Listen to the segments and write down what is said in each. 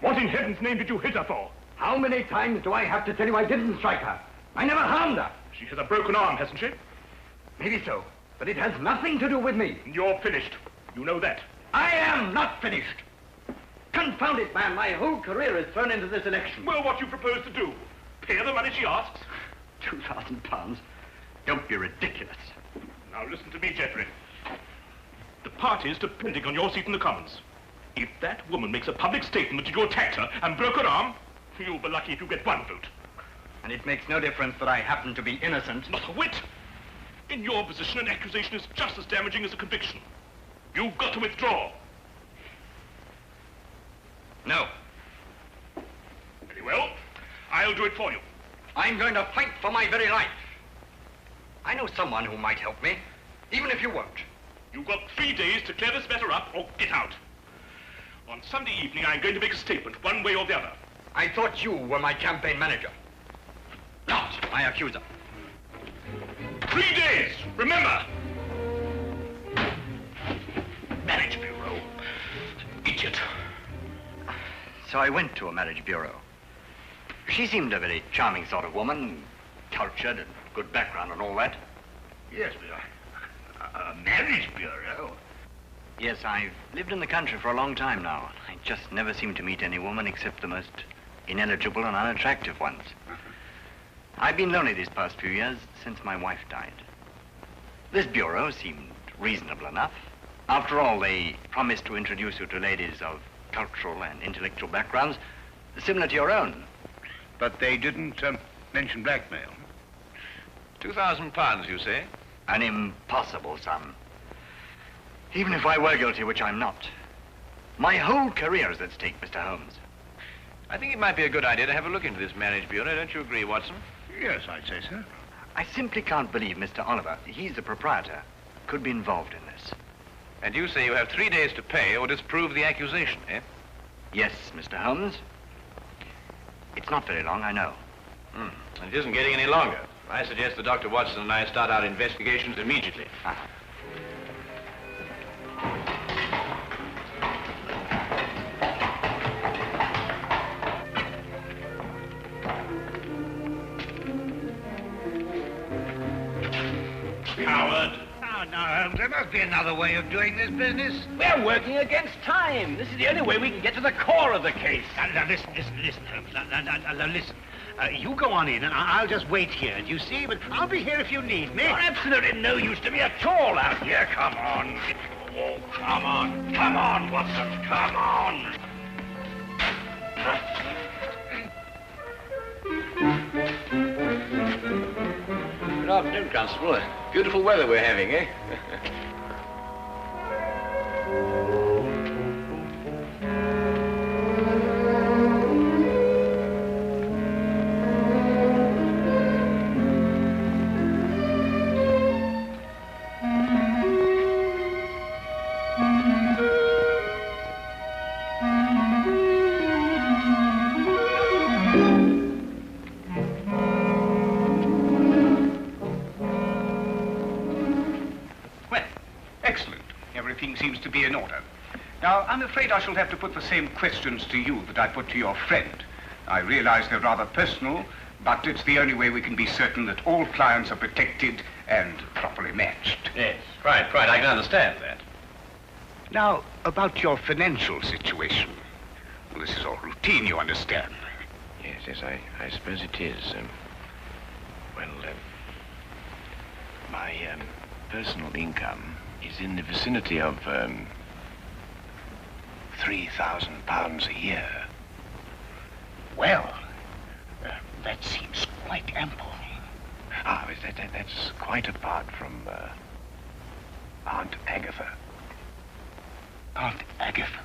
What in heaven's name did you hit her for? How many times do I have to tell you I didn't strike her? I never harmed her. She has a broken arm, hasn't she? Maybe so, but it has nothing to do with me. You're finished. You know that. I am not finished. Confound it, man. My whole career is thrown into this election. Well, what do you propose to do? Pay her the money she asks? £2,000? Don't be ridiculous. Now listen to me, Geoffrey. The party's depending on your seat in the Commons. If that woman makes a public statement that you attacked her and broke her arm, you'll be lucky if you get one vote. And it makes no difference that I happen to be innocent. Not a whit. In your position, an accusation is just as damaging as a conviction. You've got to withdraw. No. Very well. I'll do it for you. I'm going to fight for my very life. I know someone who might help me, even if you won't. You've got 3 days to clear this matter up or get out. On Sunday evening, I'm going to make a statement, one way or the other. I thought you were my campaign manager, not my accuser. 3 days, remember! Marriage Bureau. Idiot. So I went to a marriage bureau. She seemed a very charming sort of woman, cultured and good background and all that. Yes, but a marriage bureau? Yes, I've lived in the country for a long time now. I just never seem to meet any woman except the most ineligible and unattractive ones. I've been lonely these past few years since my wife died. This bureau seemed reasonable enough. After all, they promised to introduce you to ladies of cultural and intellectual backgrounds similar to your own. But they didn't mention blackmail. £2,000, you say? An impossible sum. Even if I were guilty, which I'm not. My whole career is at stake, Mr. Holmes. I think it might be a good idea to have a look into this marriage bureau. Don't you agree, Watson? Yes, I'd say so. I simply can't believe Mr. Oliver, he's the proprietor, could be involved in this. And you say you have 3 days to pay or disprove the accusation, eh? Yes, Mr. Holmes. It's not very long, I know. And it isn't getting any longer. I suggest that Dr. Watson and I start our investigations immediately. Coward. Oh, no, Holmes, there must be another way of doing this business. We're working against time. This is the only way we can get to the core of the case. Now, listen, Holmes. Now, listen. You go on in, and I'll just wait here. Do you see? But I'll be here if you need me. You're absolutely no use to me at all out here. Come on. Oh, come on. Come on, Watson. Come on. Good afternoon, Constable. Beautiful weather we're having, eh? Seems to be in order. Now, I'm afraid I shall have to put the same questions to you that I put to your friend. I realize they're rather personal, but it's the only way we can be certain that all clients are protected and properly matched. Yes, right. I can understand that. Now, about your financial situation. Well, this is all routine, you understand. Yes, I suppose it is. My personal income is in the vicinity of £3,000 a year. Well, that seems quite ample. That's quite apart from Aunt Agatha. Aunt Agatha?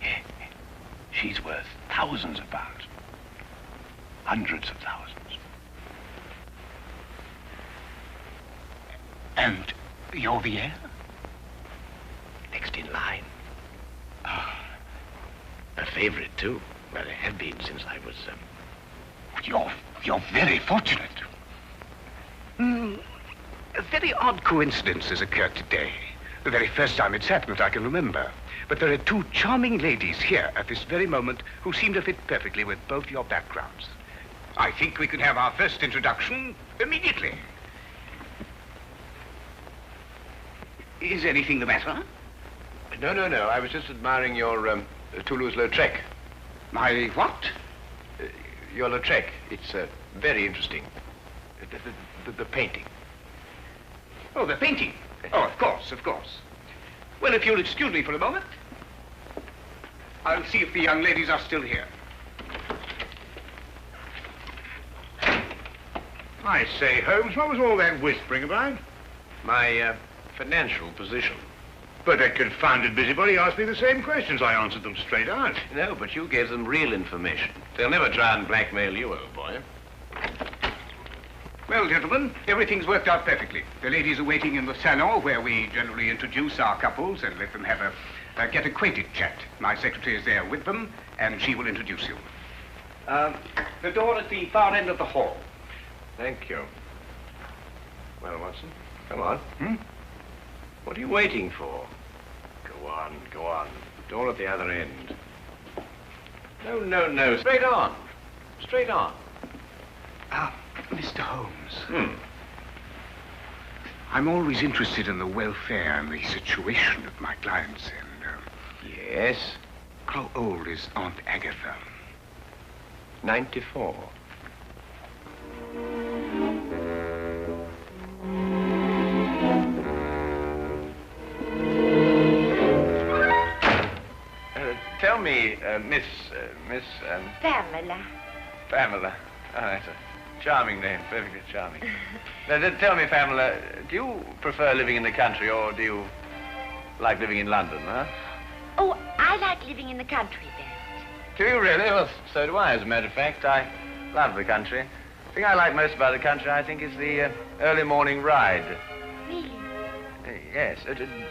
Yeah. She's worth thousands of pounds. Hundreds of thousands. And you're the heir? Next in line. A favorite, too. Well, I have been since I was, You're very fortunate. A very odd coincidence has occurred today. The very first time it's happened I can remember. But there are two charming ladies here at this very moment who seem to fit perfectly with both your backgrounds. I think we could have our first introduction immediately. Is anything the matter? No. I was just admiring your Toulouse-Lautrec. My what? Your Lautrec. It's very interesting. The painting. Oh, the painting. Oh, of course. Well, if you'll excuse me for a moment, I'll see if the young ladies are still here. I say, Holmes, what was all that whispering about? My financial position. But that confounded busybody asked me the same questions. I answered them straight out. No, but you gave them real information. They'll never try and blackmail you, old boy. Well, gentlemen, everything's worked out perfectly. The ladies are waiting in the salon where we generally introduce our couples and let them have a get-acquainted chat. My secretary is there with them, and she will introduce you. The door at the far end of the hall. Thank you. Well, Watson, come on. What are you waiting for? Go on. Door at the other end. No. Straight on. Mr. Holmes. I'm always interested in the welfare and the situation of my clients, and, Yes? how old is Aunt Agatha? 94. Tell me, Miss... Pamela. Oh, that's a charming name, perfectly charming. Now, tell me, Pamela, do you prefer living in the country or do you like living in London, huh? Oh, I like living in the country best. Do you really? Well, so do I, as a matter of fact. I love the country. The thing I like most about the country, I think, is the early morning ride. Really? Yes.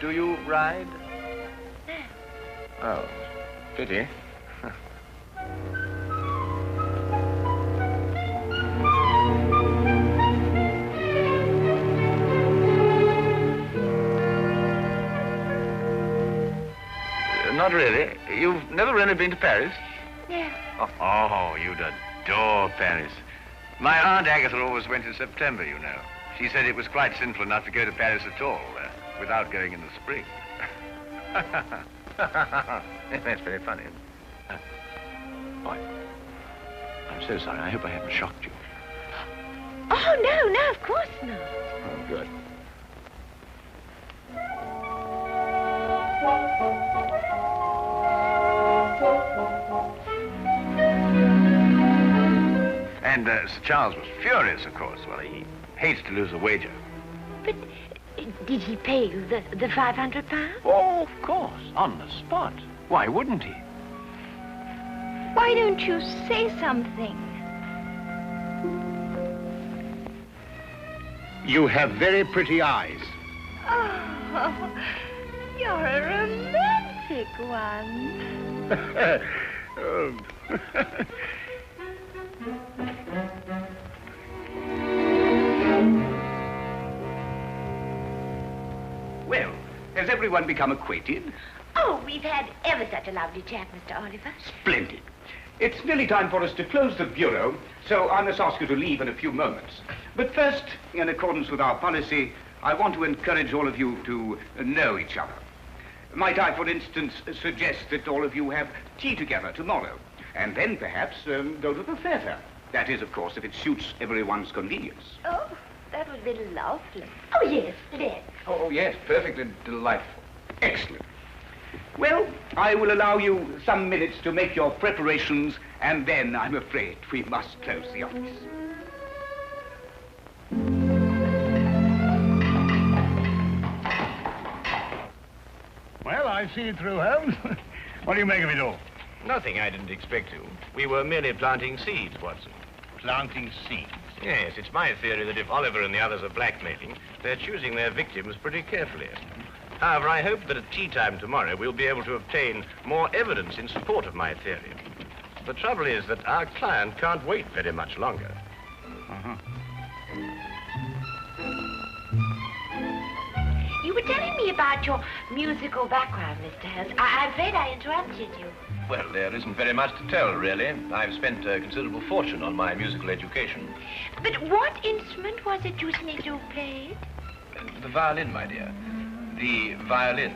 Do you ride? No. Oh, pity. Not really. You've never really been to Paris? No. Oh, you'd adore Paris. My Aunt Agatha always went in September, you know. She said it was quite sinful not to go to Paris at all, without going in the spring. That's very funny. Oh, I'm so sorry. I hope I haven't shocked you. Oh, no, of course not. Oh, good. And Sir Charles was furious, of course. Well, he hates to lose a wager. But did he pay you the £500? Oh, of course, on the spot. Why wouldn't he? Why don't you say something? You have very pretty eyes. Oh, you're a romantic one. Oh. Well, has everyone become acquainted? Oh, we've had ever such a lovely chat, Mr. Oliver. Splendid. It's nearly time for us to close the bureau, so I must ask you to leave in a few moments. But first, in accordance with our policy, I want to encourage all of you to know each other. Might I, for instance, suggest that all of you have tea together tomorrow, and then perhaps go to the theatre. That is, of course, if it suits everyone's convenience. Oh, that would be lovely. Oh, yes, let's. Oh, yes, perfectly delightful. Excellent. Well, I will allow you some minutes to make your preparations, and then I'm afraid we must close the office. Well, I've seen it through, Holmes. What do you make of it all? Nothing I didn't expect to. We were merely planting seeds, Watson. Planting seeds. Yes, it's my theory that if Oliver and the others are blackmailing, they're choosing their victims pretty carefully. However, I hope that at tea time tomorrow we'll be able to obtain more evidence in support of my theory. The trouble is that our client can't wait very much longer. You were telling me about your musical background, Mr. Holmes? I'm afraid I interrupted you. Well, there isn't very much to tell, really. I've spent a considerable fortune on my musical education. But what instrument was it you said you played? The violin, my dear. The violin.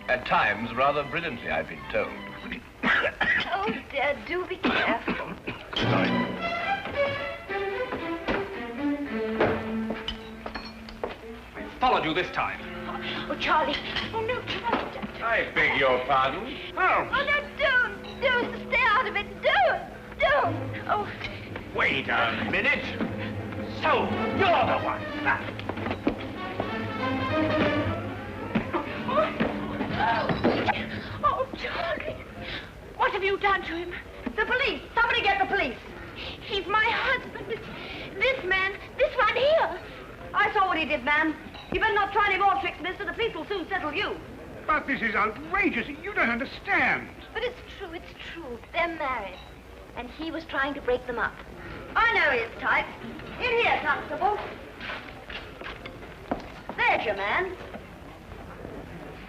At times, rather brilliantly, I've been told. Oh, dear, do be careful. Sorry. I followed you this time. Oh, Charlie. Oh, no, Charlie. Don't. I beg your pardon. Holmes! Oh, no, don't. Stay out of it. Don't. Oh. Wait a minute. So, you're the one. Oh, Charlie. What have you done to him? The police. Somebody get the police. He's my husband. This man, this one here. I saw what he did, ma'am. You better not try any more tricks, mister. The police will soon settle you. But this is outrageous. You don't understand. But it's true. They're married. And he was trying to break them up. I know he is tight. In here, Constable. There's your man.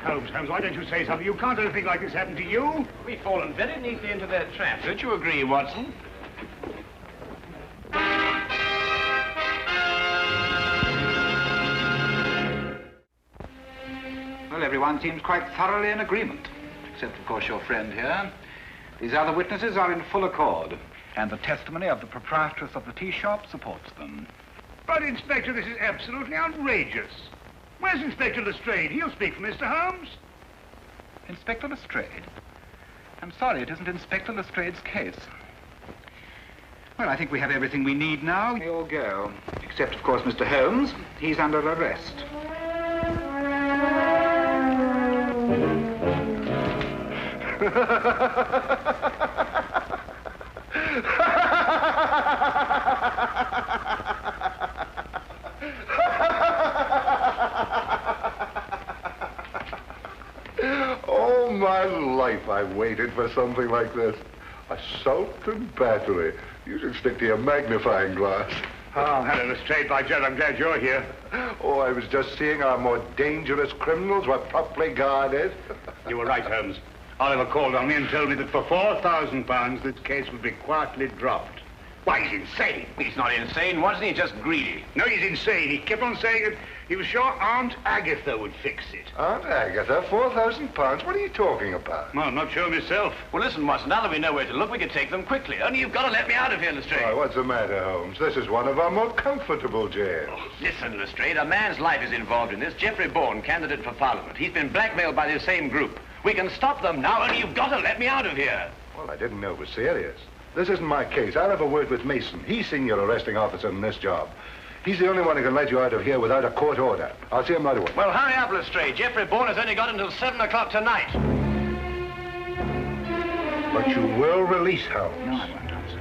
Holmes, why don't you say something? You can't let a thing like this happen to you. We've fallen very neatly into their trap. Don't you agree, Watson? Well, everyone seems quite thoroughly in agreement, except, of course, your friend here. These other witnesses are in full accord, and the testimony of the proprietress of the tea shop supports them. But, Inspector, this is absolutely outrageous. Where's Inspector Lestrade? He'll speak for Mr. Holmes. Inspector Lestrade? I'm sorry, it isn't Inspector Lestrade's case. Well, I think we have everything we need now. We all go. Except, of course, Mr. Holmes. He's under arrest. All my life I waited for something like this. Assault and battery. You should stick to your magnifying glass. Oh, hello, Lestrade. By Jove, I'm glad you're here. Oh, I was just seeing our more dangerous criminals were properly guarded. You were right, Holmes. Oliver called on me and told me that for £4,000 this case would be quietly dropped. Why, he's insane. He's not insane, wasn't he? Just greedy. No, he's insane. He kept on saying that he was sure Aunt Agatha would fix it. Aunt Agatha, £4,000? What are you talking about? Well, I'm not sure myself. Well, listen, Watson, now that we know where to look, we can take them quickly. Only you've got to let me out of here, Lestrade. Why, what's the matter, Holmes? This is one of our more comfortable jails. Oh, listen, Lestrade, a man's life is involved in this. Jeffrey Bourne, candidate for Parliament. He's been blackmailed by this same group. We can stop them now, only you've got to let me out of here. Well, I didn't know it was serious. This isn't my case. I'll have a word with Mason. He's senior arresting officer in this job. He's the only one who can let you out of here without a court order. I'll see him right away. Well, hurry up, Lestrade. Jeffrey Bourne has only got until 7 o'clock tonight. But you will release Holmes. No, I won't, sir.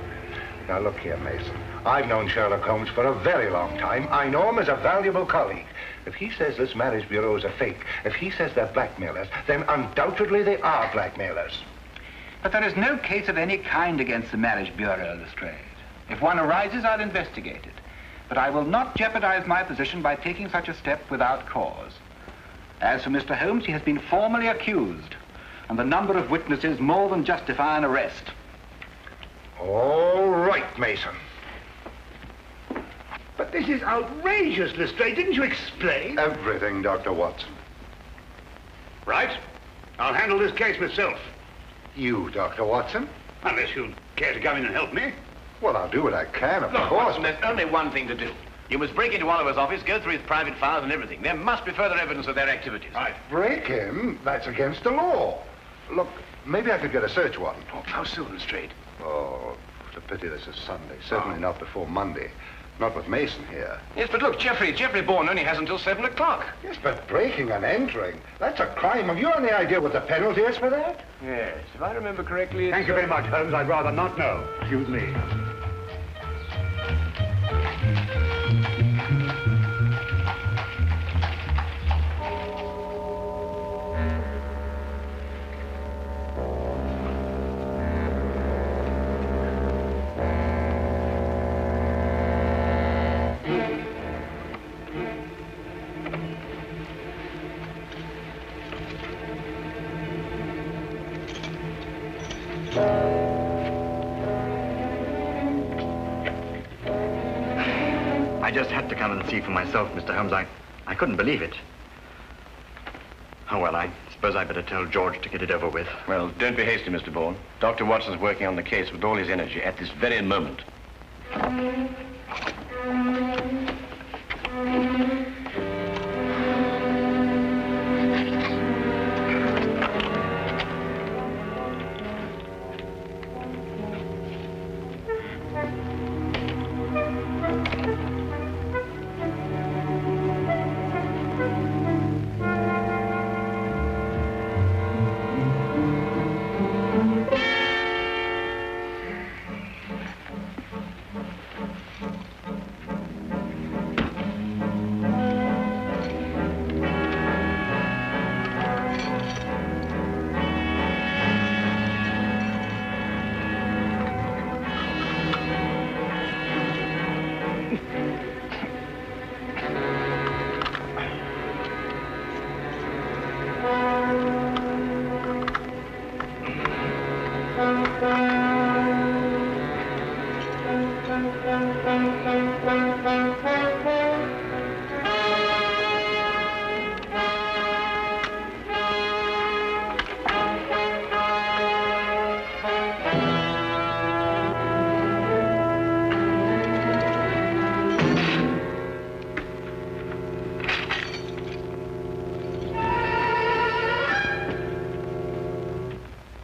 Now, look here, Mason. I've known Sherlock Holmes for a very long time. I know him as a valuable colleague. If he says this marriage bureau is a fake, if he says they're blackmailers, then undoubtedly they are blackmailers. But there is no case of any kind against the marriage bureau, Lestrade. If one arises, I'll investigate it. But I will not jeopardize my position by taking such a step without cause. As for Mr. Holmes, he has been formally accused, and the number of witnesses more than justify an arrest. All right, Mason. But this is outrageous, Lestrade. Didn't you explain? Everything, Dr. Watson. Right. I'll handle this case myself. You, Dr. Watson? Unless you care to come in and help me. Well, I'll do what I can, of Look, course. Watson, there's only one thing to do. You must break into Oliver's office, go through his private files and everything. There must be further evidence of their activities. Right. Break in? That's against the law. Look, maybe I could get a search warrant. Oh, how soon, Lestrade? Oh, it's a pity this is Sunday. Certainly not before Monday. Not with Mason here. Yes, but look, Jeffrey Bourne only has until 7 o'clock. Yes, but breaking and entering, that's a crime. Have you any idea what the penalty is for that? Yes, if I remember correctly, Thank you very much, Holmes. I'd rather not know. Excuse me. I just had to come and see for myself, Mr. Holmes. I couldn't believe it. Oh, well, I suppose I better tell George to get it over with. Well, don't be hasty, Mr. Bourne. Dr. Watson's working on the case with all his energy at this very moment.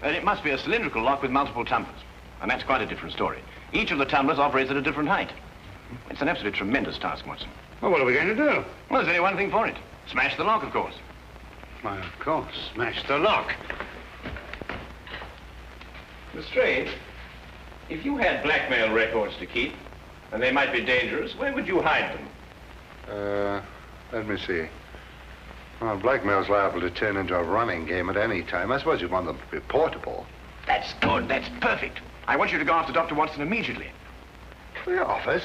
It must be a cylindrical lock with multiple tumblers. And that's quite a different story. Each of the tumblers operates at a different height. It's an absolutely tremendous task, Watson. Well, what are we going to do? Well, there's only one thing for it. Smash the lock, of course. Why, of course. Smash the lock. Lestrade, if you had blackmail records to keep, and they might be dangerous, where would you hide them? Let me see. Well, blackmail's liable to turn into a running game at any time. I suppose you'd want them to be portable. That's good. That's perfect. I want you to go after Dr. Watson immediately. The office?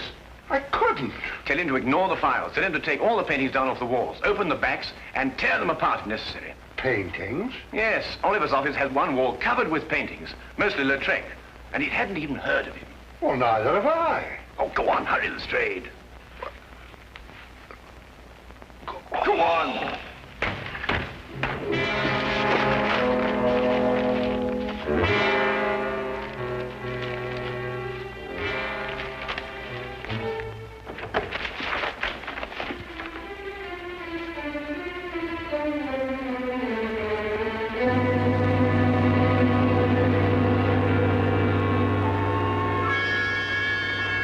I couldn't. Tell him to ignore the files. Tell him to take all the paintings down off the walls, open the backs, and tear them apart if necessary. Paintings? Yes. Oliver's office has one wall covered with paintings, mostly Lautrec, and he hadn't even heard of him. Well, neither have I. Oh, go on. Hurry, Lestrade. Go on.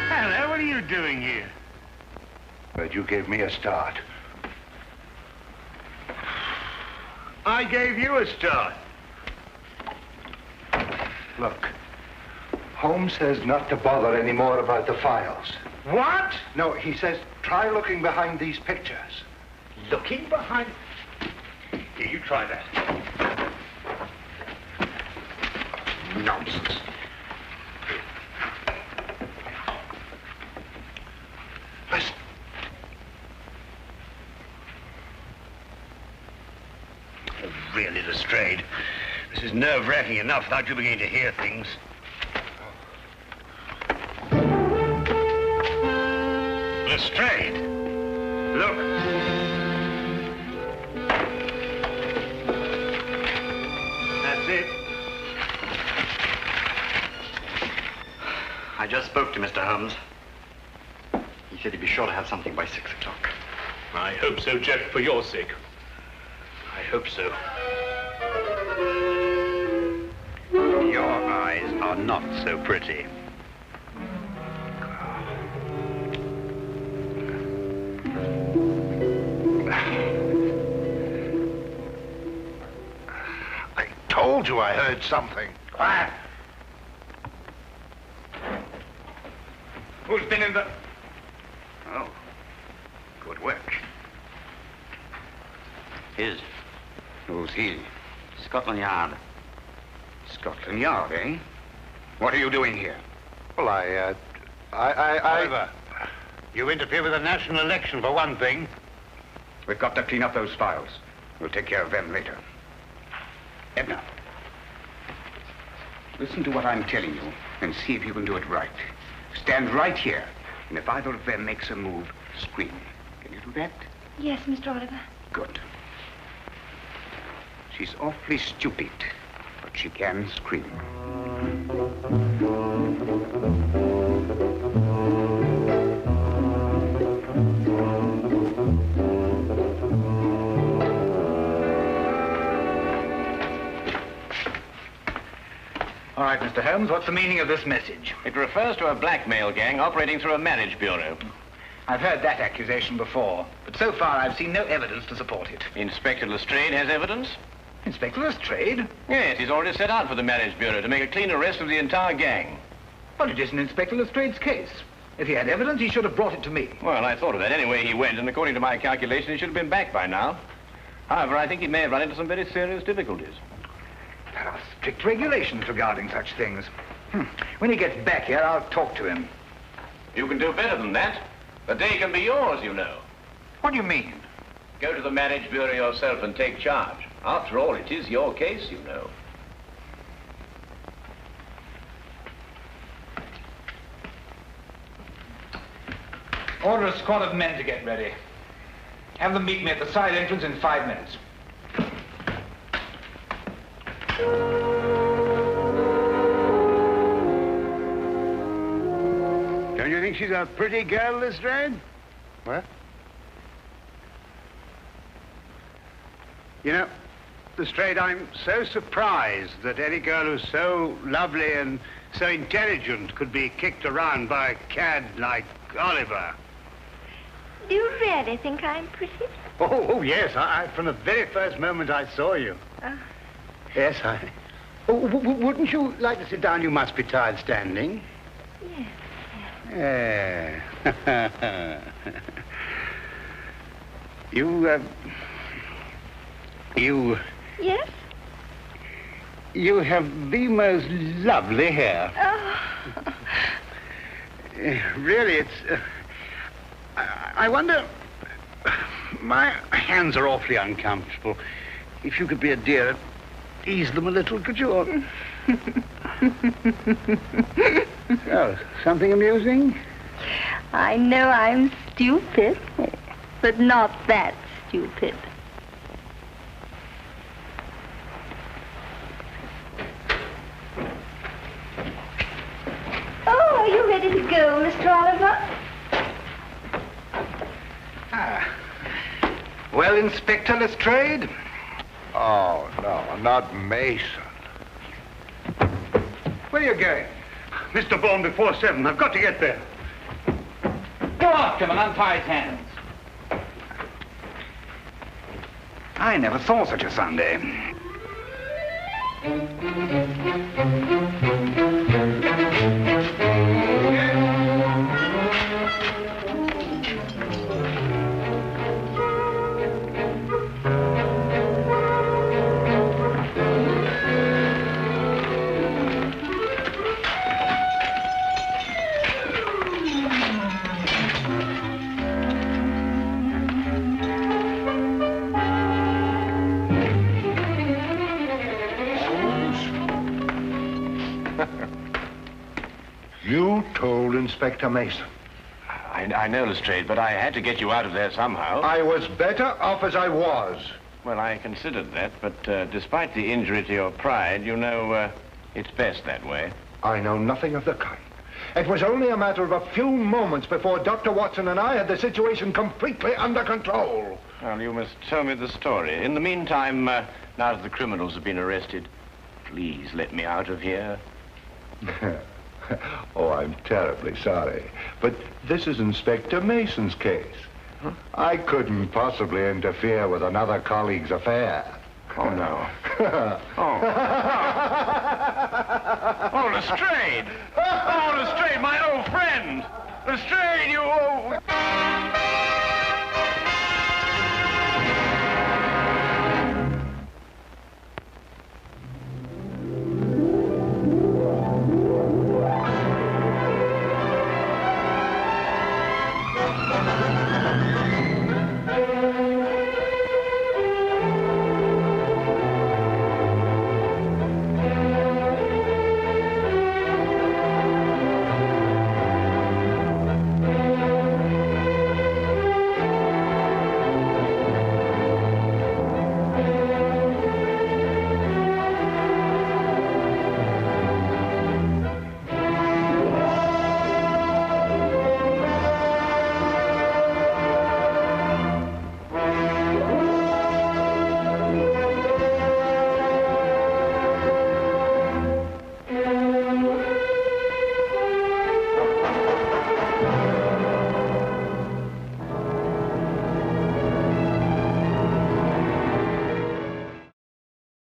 Hello, what are you doing here? But you gave me a start. I gave you a start. Look, Holmes says not to bother anymore about the files. What? No, he says try looking behind these pictures. Looking behind... Here, you try that. Nonsense. Listen. Oh, really, Lestrade. This is nerve-wracking enough without you beginning to hear things. Lestrade! Look! That's it. I just spoke to Mr. Holmes. He said he'd be sure to have something by 6 o'clock. I hope so, Jeff, for your sake. I hope so. Your eyes are not so pretty. I told you I heard something. Quiet. Who's been in the... Oh, good work. His. Who's he? Scotland Yard. Scotland Yard, eh? What are you doing here? Well, Oliver, you interfere with the national election, for one thing. We've got to clean up those files. We'll take care of them later. Edna. Listen to what I'm telling you and see if you can do it right. Stand right here, and if either of them makes a move, scream. Can you do that? Yes, Mr. Oliver. Good. She's awfully stupid, but she can scream. All right, Mr. Holmes, what's the meaning of this message? It refers to a blackmail gang operating through a marriage bureau. I've heard that accusation before, but so far I've seen no evidence to support it. Inspector Lestrade has evidence? Inspector Lestrade? Yes, he's already set out for the marriage bureau to make a clean arrest of the entire gang. But it isn't Inspector Lestrade's case. If he had evidence, he should have brought it to me. Well, I thought of that. Anyway, he went, and according to my calculation, he should have been back by now. However, I think he may have run into some very serious difficulties. There are strict regulations regarding such things. When he gets back here, I'll talk to him. You can do better than that. The day can be yours, you know. What do you mean? Go to the marriage bureau yourself and take charge. After all, it is your case, you know. Order a squad of men to get ready. Have them meet me at the side entrance in 5 minutes. Don't you think she's a pretty girl, Lestrade? What? You know, Lestrade, I'm so surprised that any girl who's so lovely and so intelligent could be kicked around by a cad like Oliver. Do you really think I'm pretty? Oh, yes. From the very first moment I saw you. Yes, wouldn't you like to sit down? You must be tired standing. Yes. Yeah. You... Yes? You have the most lovely hair. Oh. Really, it's... I wonder... My hands are awfully uncomfortable. If you could be a dear, ease them a little, could you? Oh, something amusing? I know I'm stupid, but not that stupid. Oh, are you ready to go, Mr. Oliver? Well, Inspector Lestrade? Oh, no, not Mason. Where are you going? Mr. Bourne, before 7. I've got to get there. Go after him and untie his hands. I never saw such a Sunday. You told Inspector Mason. I know, Lestrade, but I had to get you out of there somehow. I was better off as I was. Well, I considered that, but despite the injury to your pride, you know, it's best that way. I know nothing of the kind. It was only a matter of a few moments before Dr. Watson and I had the situation completely under control. Well, you must tell me the story. In the meantime, now that the criminals have been arrested, please let me out of here. Oh, I'm terribly sorry. But this is Inspector Mason's case. Huh? I couldn't possibly interfere with another colleague's affair. Oh, no. Oh, Lestrade!